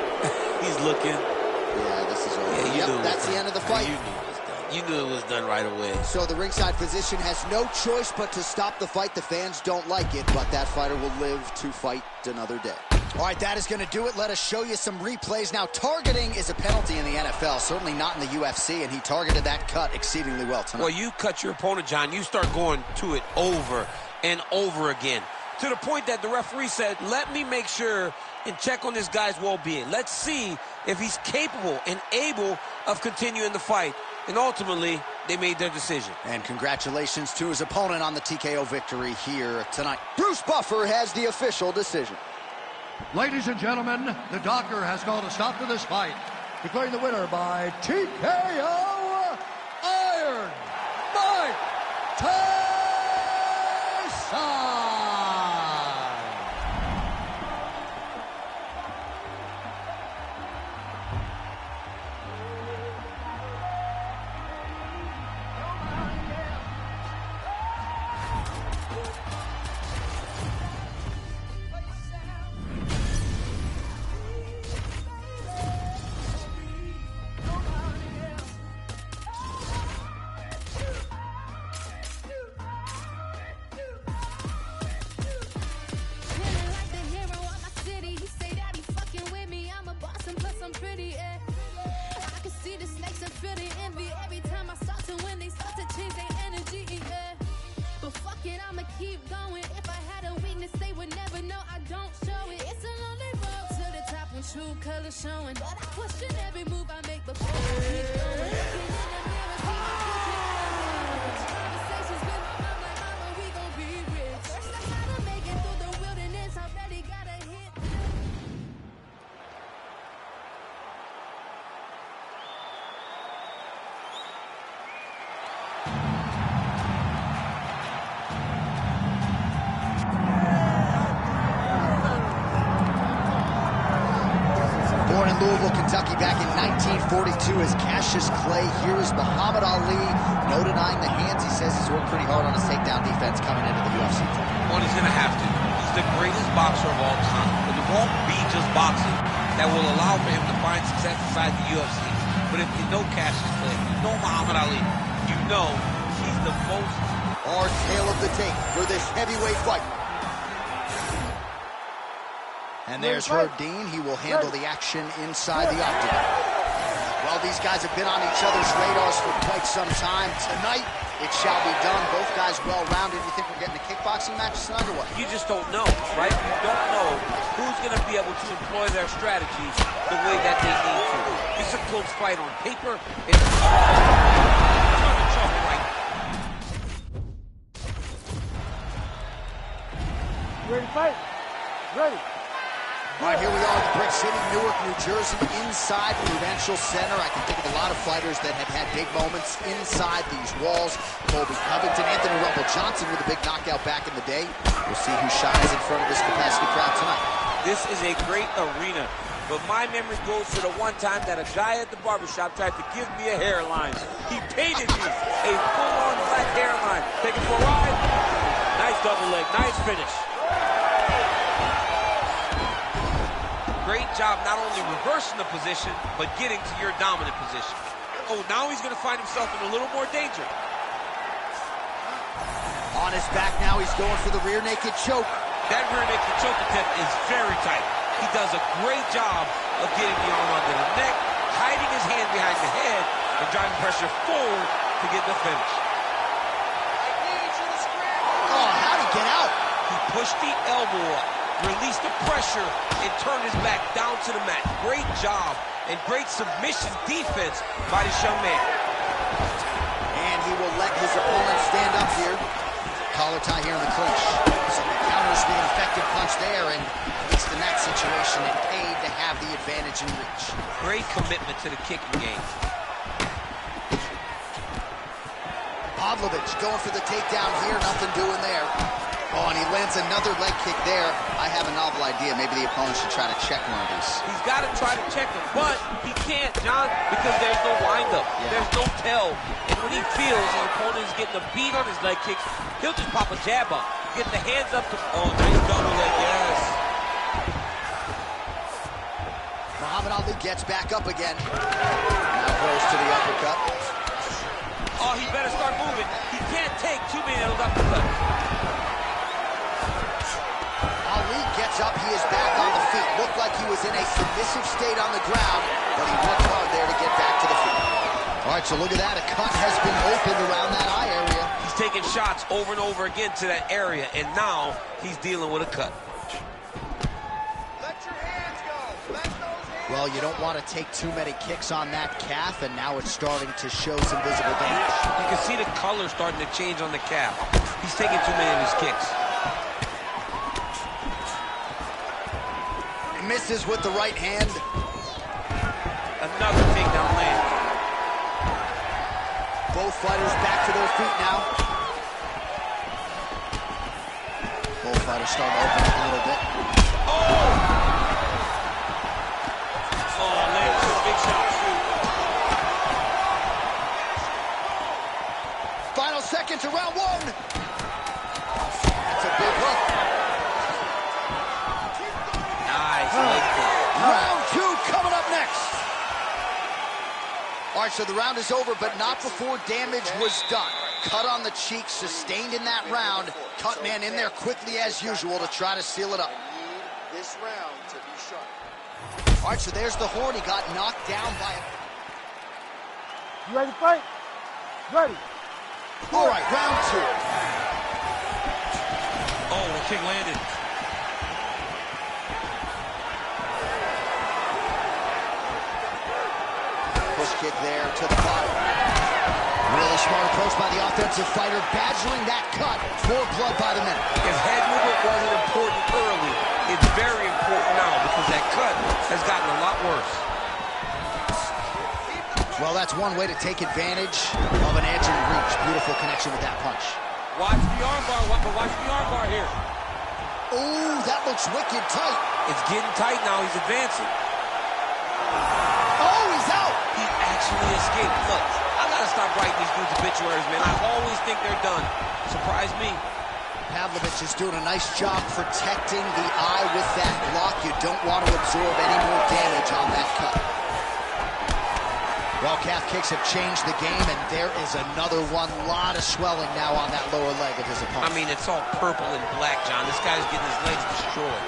He's looking. Yeah, this is over. Yeah, that's the end of the fight. You knew it was done. You knew it was done right away. So the ringside physician has no choice but to stop the fight. The fans don't like it, but that fighter will live to fight another day. All right, that is going to do it. Let us show you some replays. Now, targeting is a penalty in the NFL, certainly not in the UFC, and he targeted that cut exceedingly well tonight. Well, you cut your opponent, John. You start going to it over and over again, to the point that the referee said, let me make sure and check on this guy's well-being. Let's see if he's capable and able of continuing the fight. And ultimately, they made their decision. And congratulations to his opponent on the TKO victory here tonight. Bruce Buffer has the official decision. Ladies and gentlemen, the doctor has called a stop to this fight, declaring the winner by TKO, Iron Mike Tyson. True color showing, but I question every move I make before I keep going. Looking in the mirror, see my conversations with my mom like, mama, we gon' be rich. First I gotta make it through the wilderness, already got a hit. Louisville, Kentucky back in 1942 as Cassius Clay. Here is Muhammad Ali. No denying the hands. He says he's worked pretty hard on his takedown defense coming into the UFC. Well, he's going to have to. He's the greatest boxer of all time. But it won't be just boxing that will allow for him to find success inside the UFC. But if you know Cassius Clay, if you know Muhammad Ali, you know he's the most... Our tale of the tape for this heavyweight fight. And there's Herb Dean. He will handle the action inside the octagon. Well, these guys have been on each other's radars for quite some time. Tonight, it shall be done. Both guys well-rounded. You think we're getting a kickboxing match tonight or what? You just don't know, right? You don't know who's going to be able to employ their strategies the way that they need to. It's a close fight on paper. It's a ton of trouble right now. Ready to fight? Ready. All right, here we are in the Brick City, Newark, New Jersey, inside Prudential Center. I can think of a lot of fighters that have had big moments inside these walls. Colby Covington, Anthony Rumble Johnson with a big knockout back in the day. We'll see who shines in front of this capacity crowd tonight. This is a great arena, but my memory goes to the one time that a guy at the barbershop tried to give me a hairline. He painted me a full-on black hairline. Take it for a ride. Nice double leg, nice finish. Great job not only reversing the position, but getting to your dominant position. Oh, now he's going to find himself in a little more danger. On his back now, he's going for the rear naked choke. That rear naked choke attempt is very tight. He does a great job of getting the arm under the neck, hiding his hand behind the head, and driving pressure forward to get the finish. Oh, how'd he get out? He pushed the elbow up, released the pressure, and turned his back down to the mat. Great job and great submission defense by this young man. And he will let his opponent stand up here. Collar tie here in the clinch. So he counters with an effective punch there, and at least in that situation, it paid to have the advantage in reach. Great commitment to the kicking game. Pavlovich going for the takedown here, nothing doing there. Oh, and he lands another leg kick there. I have a novel idea. Maybe the opponent should try to check one of these. He's got to try to check him, but he can't, John, because there's no windup. Yeah. There's no tell. And when he feels his opponent is getting a beat on his leg kicks, he'll just pop a jab up. Get the hands up to... Oh, nice double leg, yes. Muhammad Ali gets back up again. Now goes to the uppercut. Oh, he better start moving. He can't take too many of those uppercuts. Ali gets up, he is back on the feet. Looked like he was in a submissive state on the ground, but he worked hard there to get back to the feet. All right, so look at that. A cut has been opened around that eye area. He's taking shots over and over again to that area, and now he's dealing with a cut. Let your hands go. Let those hands Well, you don't want to take too many kicks on that calf, and now it's starting to show some visible damage. You can see the color starting to change on the calf. He's taking too many of his kicks. Misses with the right hand. Another takedown lands. Both fighters back to their feet now. Both fighters starting to open up a little bit. Oh! Oh, lands a big shot, too. Final seconds of round one. That's a big hook. Round two coming up next. All right, so the round is over, but not before damage was done. Cut on the cheek, sustained in that round. Cut man in there quickly as usual to try to seal it up. I need this round to be sharp. All right, so there's the horn. He got knocked down by a... You ready to fight? Ready. All right, round two. Oh, the kick landed. Push kick there to the bottom. Really smart approach by the offensive fighter, badgering that cut. More blood by the minute. If head movement wasn't important early, it's very important now because that cut has gotten a lot worse. Well, that's one way to take advantage of an edge and reach. Beautiful connection with that punch. Watch the armbar. Watch the armbar here. Oh, that looks wicked tight. It's getting tight now. He's advancing. Oh, he's out. He actually escaped. Look, I gotta stop writing these dudes obituaries, man. I always think they're done. Surprise me. Pavlovich is doing a nice job protecting the eye with that block. You don't want to absorb any more damage on that cut. Well, calf kicks have changed the game, and there is another one. A lot of swelling now on that lower leg of his opponent. I mean, it's all purple and black, John. This guy's getting his legs destroyed.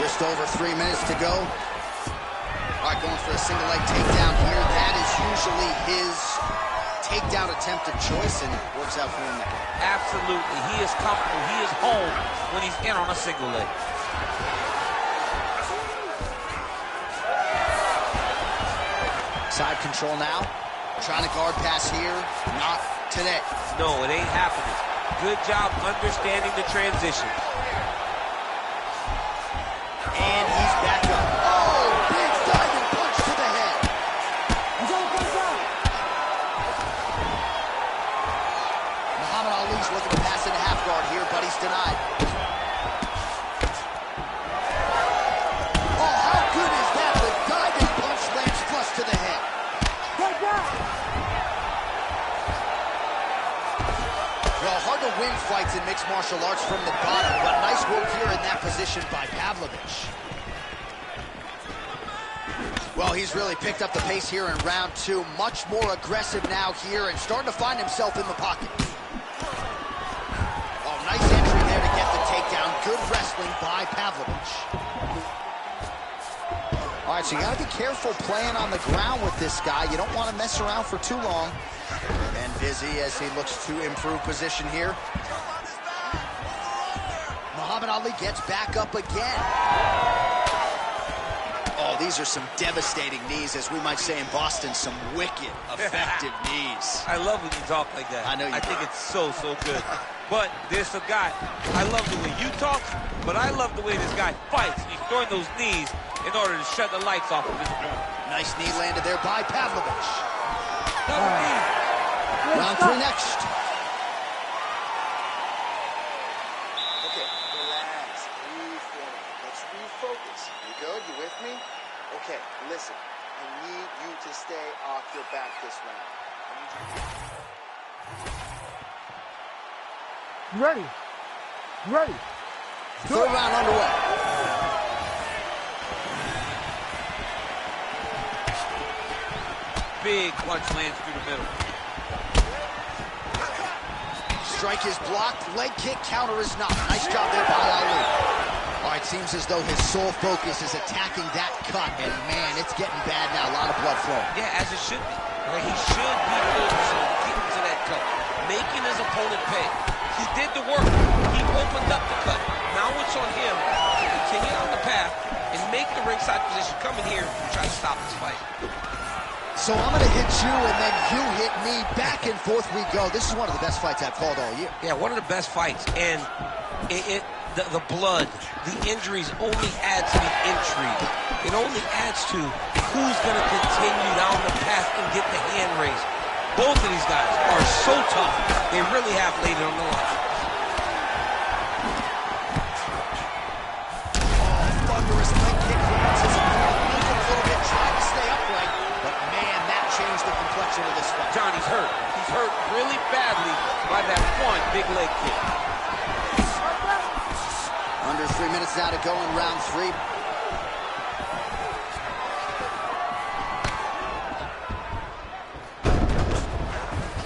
Just over 3 minutes to go. All right, going for a single leg takedown here. That is usually his takedown attempt of choice, and works out for him. Absolutely. He is comfortable. He is home when he's in on a single leg. Side control now. Trying to guard pass here. Not today. No, it ain't happening. Good job understanding the transition. And he's back up. Oh, big diving punch to the head. Muhammad Ali's looking to pass into half guard here, but he's denied. Oh, how good is that? The diving punch lands flush to the head. Well, hard to win fights in mixed martial arts from the bottom, but nice work here in that position by Pavlovich. Well, he's really picked up the pace here in round 2. Much more aggressive now here and starting to find himself in the pocket. Oh, nice entry there to get the takedown. Good wrestling by Pavlovich. All right, so you got to be careful playing on the ground with this guy. You don't want to mess around for too long. And busy as he looks to improve position here. Muhammad Ali gets back up again. Oh, these are some devastating knees, as we might say in Boston, some wicked, effective knees. I love when you talk like that. I know you do. I think it's so good. But there's a guy, I love the way you talk, but I love the way this guy fights. He's throwing those knees in order to shut the lights off of his opponent. Nice knee landed there by Pavlovich. Double knee. Round 3 next. Okay, relax. Breathe for me. Let's refocus. You good? You with me? Okay, listen. I need you to stay off your back this round. You ready? You ready? Third round underway. Big punch lands through the middle. Strike is blocked. Leg kick counter is not. Nice job there by Ali. All right, seems as though his sole focus is attacking that cut. And, man, it's getting bad now. A lot of blood flowing. Yeah, as it should be. Right? He should be focused on getting to that cut, making his opponent pay. He did the work. He opened up the cut. Now it's on him to continue on the path and make the ringside position, come in here and try to stop this fight. So I'm going to hit you, and then you hit me. Back and forth we go. This is one of the best fights I've called all year. Yeah, one of the best fights. And the blood, the injuries only add to the intrigue. It only adds to who's going to continue down the path and get the hand raised. Both of these guys are so tough. They really have laid it on the line. Oh, thunderous leg kick from his opponent. Moving a little bit, trying to stay upright. But, man, that changed the complexion of this fight. Johnny's hurt. He's hurt really badly by that one big leg kick. Under 3 minutes now to go in round 3.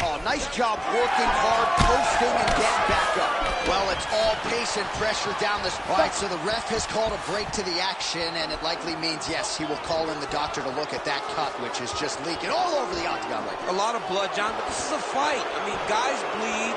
Oh, nice job working hard, posting, and getting back up. Well, it's all pace and pressure down this. All right, so the ref has called a break to the action, and it likely means, yes, he will call in the doctor to look at that cut, which is just leaking all over the octagon right now. A lot of blood, John, but this is a fight. I mean, guys bleed,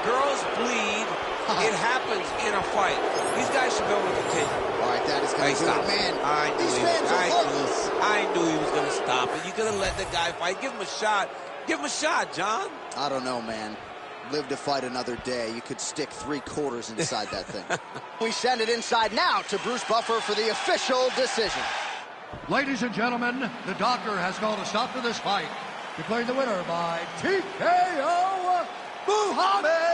girls bleed. It happens in a fight. These guys should be able to continue. All right, that is going to do it, man. These fans are heartless. I knew he was going to stop it. You could have let the guy fight. Give him a shot. Give him a shot, John. I don't know, man. Live to fight another day. You could stick 3/4 inside that thing. We send it inside now to Bruce Buffer for the official decision. Ladies and gentlemen, the doctor has called a stop to this fight, declaring the winner by TKO, Muhammad